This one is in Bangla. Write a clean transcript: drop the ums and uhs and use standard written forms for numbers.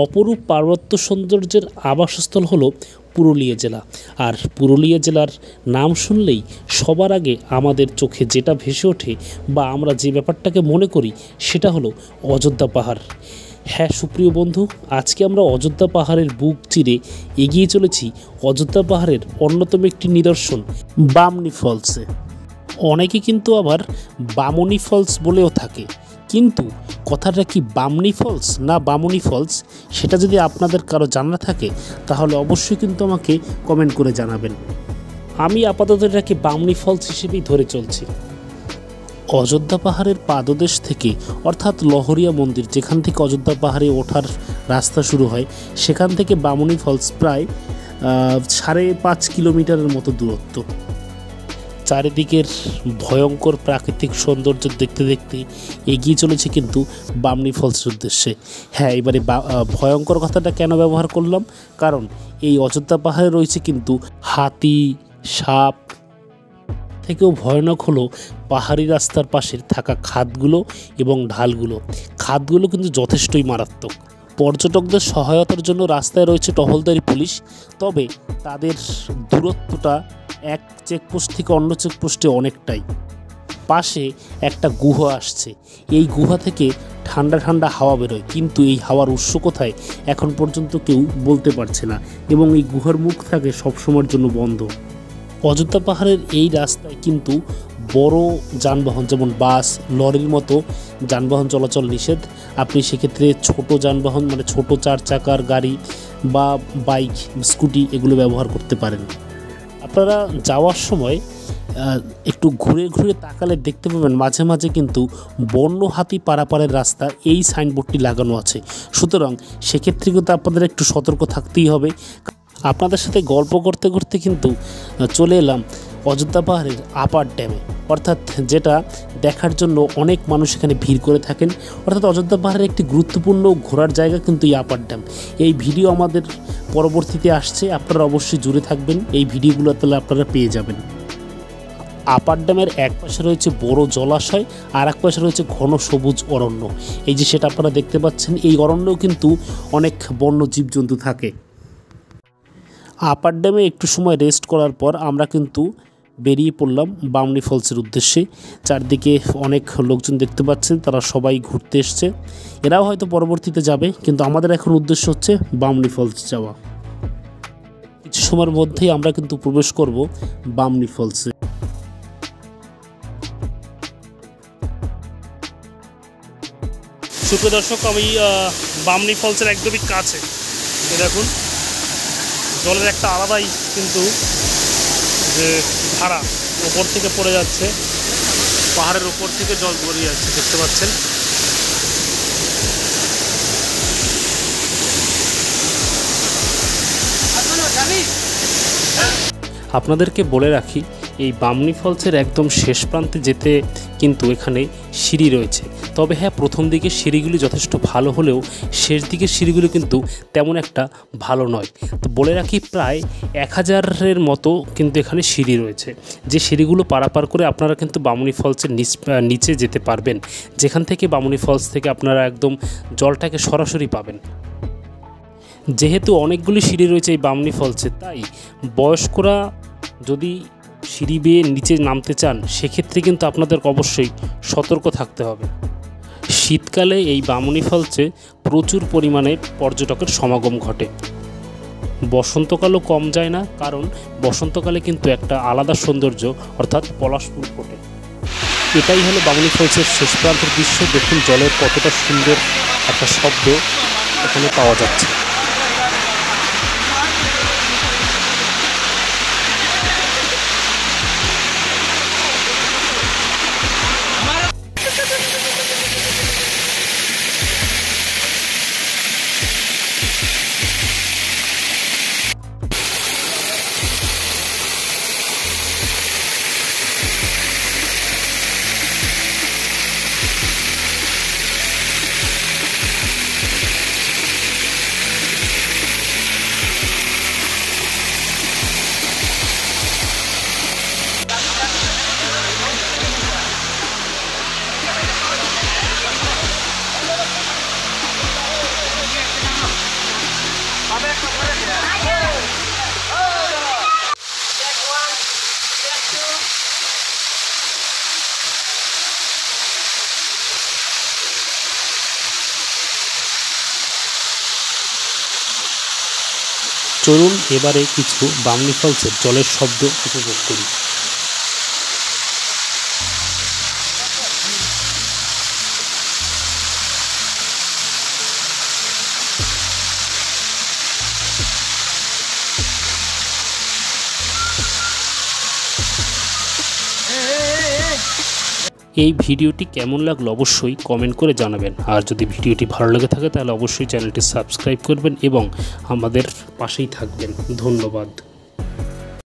অপরূপ পার্বত্য সৌন্দর্যের আবাসস্থল হলো পুরুলিয়া জেলা। আর পুরুলিয়া জেলার নাম শুনলেই সবার আগে আমাদের চোখে যেটা ভেসে ওঠে বা আমরা যে ব্যাপারটাকে মনে করি সেটা হলো অযোধ্যা পাহাড়। হ্যাঁ সুপ্রিয় বন্ধু, আজকে আমরা অযোধ্যা পাহাড়ের বুক চিরে এগিয়ে চলেছি অযোধ্যা পাহাড়ের অন্যতম একটি নিদর্শন বামনী ফলসে। অনেকে কিন্তু আবার বামনী ফলস বলেও থাকে, কিন্তু কথাটা কি বামনী ফলস না বামনী ফলস সেটা যদি আপনাদের কারো জানা থাকে তাহলে অবশ্যই কিন্তু আমাকে কমেন্ট করে জানাবেন। আমি আপাতত এটাকে বামনী ফলস হিসেবেই ধরে চলছি। অযোধ্যা পাহাড়ের পাদদেশ থেকে অর্থাৎ লহরিয়া মন্দির, যেখান থেকে অযোধ্যা পাহাড়ে ওঠার রাস্তা শুরু হয়, সেখান থেকে বামনী ফলস প্রায় 5.5 কিলোমিটারের মতো দূরত্ব। চারিদিকের ভয়ঙ্কর প্রাকৃতিক সৌন্দর্য দেখতে দেখতে এগিয়ে চলেছে কিন্তু বামনী ফলসের উদ্দেশ্যে। হ্যাঁ, এবারে ভয়ঙ্কর কথাটা কেন ব্যবহার করলাম, কারণ এই অযোধ্যা পাহাড়ে রয়েছে কিন্তু হাতি, সাপ, থেকেও ভয়ানক হলো পাহাড়ি রাস্তার পাশে থাকা খাদগুলো এবং ঢালগুলো। খাদগুলো কিন্তু যথেষ্টই মারাত্মক। পর্যটকদের সহায়তার জন্য রাস্তায় রয়েছে টহলদারি পুলিশ, তবে তাদের দূরত্বটা এক চেকপোস্ট থেকে অন্য চেকপোস্টে অনেকটাই। পাশে একটা গুহা আসছে, এই গুহা থেকে ঠান্ডা ঠান্ডা হাওয়া বেরোয়, কিন্তু এই হাওয়ার উৎস কোথায় এখন পর্যন্ত কেউ বলতে পারছে না, এবং এই গুহার মুখ থাকে সবসময়ের জন্য বন্ধ। অযোধ্যা পাহাড়ের এই রাস্তায় কিন্তু বড় যানবাহন যেমন বাস, লরির মতো যানবাহন চলাচল নিষেধ। আপনি সেক্ষেত্রে ছোট যানবাহন মানে ছোট 4 চাকার গাড়ি বা বাইক, স্কুটি এগুলো ব্যবহার করতে পারেন। আপনারা যাওয়ার সময় একটু ঘুরে ঘুরে তাকালে দেখতে পাবেন মাঝে মাঝে কিন্তু বন্য হাতি পারাপারের রাস্তা এই সাইনবোর্ডটি লাগানো আছে। সুতরাং সেক্ষেত্রে কিন্তু আপনাদের একটু সতর্ক থাকতেই হবে। আপনাদের সাথে গল্প করতে করতে কিন্তু চলে এলাম অযোধ্যা পাহাড়ের আপার ড্যামে, অর্থাৎ যেটা দেখার জন্য অনেক মানুষ এখানে ভিড় করে থাকেন। অর্থাৎ অযোধ্যা পাহাড়ের একটি গুরুত্বপূর্ণ ঘোরার জায়গা কিন্তু এই আপার ড্যাম। এই ভিডিও আমাদের পরবর্তীতে আসছে, আপনারা অবশ্যই জুড়ে থাকবেন, এই ভিডিওগুলো তাহলে আপনারা পেয়ে যাবেন। আপার ড্যামের এক পাশে রয়েছে বড় জলাশয়, আর এক পাশে রয়েছে ঘন সবুজ অরণ্য। এই যে সেটা আপনারা দেখতে পাচ্ছেন, এই অরণ্যেও কিন্তু অনেক বন্য জীবজন্তু থাকে। আপার ড্যামে একটু সময় রেস্ট করার পর আমরা কিন্তু বেরিয়ে পড়লাম বামনী ফলসের উদ্দেশ্যে। চারদিকে অনেক লোকজন দেখতে পাচ্ছেন, তারা সবাই ঘুরতে এসছে। এরাও হয়তো পরবর্তীতে যাবে, কিন্তু আমাদের এখন উদ্দেশ্য হচ্ছে বামনী ফলস যাওয়া। কিছু সময়ের মধ্যেই আমরা কিন্তু প্রবেশ করব বামনী ফলসে। সুপ্রিয় দর্শক, আমি বামনী ফলসের একদমই কাছে। দেখুন জলের একটা আলাদাই কিন্তু যে ধারা ওপর থেকে পড়ে যাচ্ছে, পাহাড়ের উপর থেকে জল গড়িয়ে যাচ্ছে, দেখতে পাচ্ছেন। আপনাদেরকে বলে রাখি, এই বামনী ফলসের একদম শেষ প্রান্তে যেতে কিন্তু এখানে সিঁড়ি রয়েছে। তবে হ্যাঁ, প্রথম দিকে সিঁড়িগুলি যথেষ্ট ভালো হলেও শেষ দিকের সিঁড়িগুলি কিন্তু তেমন একটা ভালো নয়। তো বলে রাখি, প্রায় 1000-এর মতো কিন্তু এখানে সিঁড়ি রয়েছে, যে সিঁড়িগুলো পারাপার করে আপনারা কিন্তু বামনী ফলসের নিচে যেতে পারবেন, যেখান থেকে বামনী ফলস থেকে আপনারা একদম জলটাকে সরাসরি পাবেন। যেহেতু অনেকগুলি সিঁড়ি রয়েছে এই বামনী ফলসে, তাই বয়স্করা যদি সিঁড়ি বেয়ে নিচে নামতে চান সেক্ষেত্রে কিন্তু আপনাদের অবশ্যই সতর্ক থাকতে হবে। শীতকালে এই বামনী ফলসে প্রচুর পরিমাণে পর্যটকের সমাগম ঘটে। বসন্তকালও কম যায় না, কারণ বসন্তকালে কিন্তু একটা আলাদা সৌন্দর্য অর্থাৎ পলাশ ফুল ফোটে। এটাই হলো বামনী ফলসের শেষ প্রান্তের দৃশ্য। দেখুন জলের কতটা সুন্দর একটা শব্দ এখানে পাওয়া যাচ্ছে। চলুন এবারে কিছু বামনি ফলসের জলের শব্দ উপভোগ করি। এই ভিডিওটি কেমন লাগলো অবশ্যই কমেন্ট করে জানাবেন। আর যদি ভিডিওটি ভালো লেগে থাকে তাহলে অবশ্যই চ্যানেলটি সাবস্ক্রাইব করবেন এবং আমাদের পাশেই থাকবেন। ধন্যবাদ।